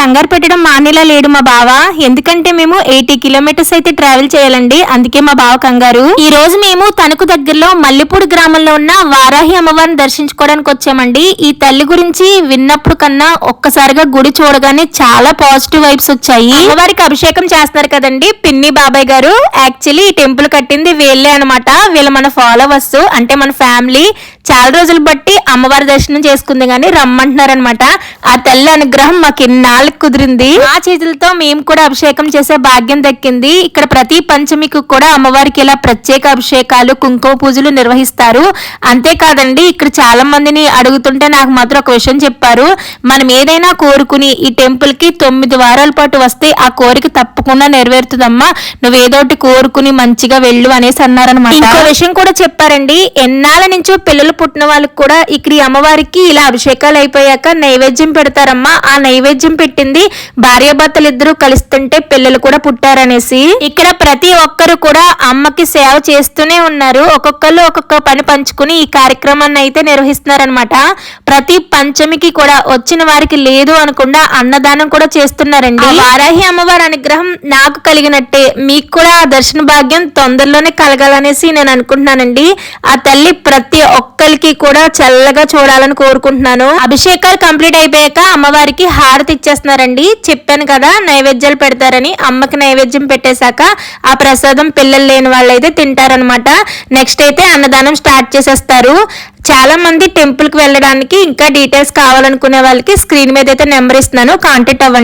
కంగారు పెట్టడం మానేలా లేడు మా బావ. ఎందుకంటే మేము 80 కిలోమీటర్స్ అయితే ట్రావెల్ చేయాలండి, అందుకే మా బావ కంగారు. ఈ రోజు మేము తణుకు దగ్గరలో మల్లెపూడి గ్రామంలో ఉన్న వారాహి అమ్మవారిని దర్శించుకోవడానికి వచ్చామండి. ఈ తల్లి గురించి విన్నప్పుడు కన్నా ఒక్కసారిగా గుడి చూడగానే చాలా పాజిటివ్ వైబ్స్ వచ్చాయి. అమ్మవారికి అభిషేకం చేస్తున్నారు కదండి పిన్ని బాబాయ్ గారు. యాక్చువల్లీ ఈ టెంపుల్ కట్టింది వీళ్ళే అనమాట. వీళ్ళు మన ఫాలోవర్స్, అంటే మన ఫ్యామిలీ. చాలా రోజులు బట్టి అమ్మవారి దర్శనం చేసుకుంది కానీ రమ్మంటున్నారనమాట. ఆ తల్లి అనుగ్రహం మాకు ఇన్నాళ్ళకి కుదిరింది. ఆ చేతులతో మేము కూడా అభిషేకం చేసే భాగ్యం దక్కింది. ఇక్కడ ప్రతి పంచమికి కూడా అమ్మవారికి ఇలా ప్రత్యేక అభిషేకాలు, కుంకుమ పూజలు నిర్వహిస్తారు. అంతేకాదండి, ఇక్కడ చాలా మందిని అడుగుతుంటే నాకు మాత్రం ఒక విషయం చెప్పారు. మనం ఏదైనా కోరుకుని ఈ టెంపుల్ కి 9 వారాల పాటు వస్తే ఆ కోరిక తప్పకుండా నెరవేరుతుందమ్మా, నువ్వేదోటి కోరుకుని మంచిగా వెళ్ళు అనేసి అన్నారనమాట. ఇంకో విషయం కూడా చెప్పారండి, ఎన్నాళ్ళ నుంచో పిల్లలు పుట్టిన వాళ్ళకి కూడా ఇక్కడ ఈ అమ్మవారికి ఇలా అభిషేకాలు అయిపోయాక నైవేద్యం పెడతారమ్మా. ఆ నైవేద్యం పెట్టింది భార్యాభర్తలు ఇద్దరు కలుస్తుంటే పిల్లలు కూడా పుట్టారనేసి. ఇక్కడ ప్రతి ఒక్కరు కూడా అమ్మకి సేవ చేస్తూనే ఉన్నారు. ఒక్కొక్కరు ఒక్కొక్క పని పంచుకుని ఈ కార్యక్రమాన్ని అయితే నిర్వహిస్తున్నారనమాట. ప్రతి పంచమికి కూడా వచ్చిన వారికి లేదు అనకుండా అన్నదానం కూడా చేస్తున్నారండి. వారాహి అమ్మవారి అనుగ్రహం నాకు కలిగినట్టే మీకు కూడా ఆ దర్శన భాగ్యం తొందరలోనే కలగాలనేసి నేను అనుకుంటున్నానండి. ఆ తల్లి ప్రతి ఒక్కరికి కూడా చల్లగా చూడాలని కోరుకుంటున్నాను. అభిషేకాలు కంప్లీట్ అయిపోయాక అమ్మవారికి హారతి ఇచ్చేస్తున్నారండి. చెప్పాను కదా నైవేద్యాలు పెడతారని. అమ్మకి నైవేద్యం పెట్టేశాక ఆ ప్రసాదం పిల్లలు లేని వాళ్ళైతే తింటారనమాట. నెక్స్ట్ అయితే అన్నదానం స్టార్ట్ చేసేస్తారు. చాలా మంది టెంపుల్ కి వెళ్ళడానికి ఇంకా డీటెయిల్స్ కావాలనుకునే వాళ్ళకి స్క్రీన్ మీద అయితే నెంబర్ ఇస్తున్నాను, కాంటాక్ట్ అవ్వండి.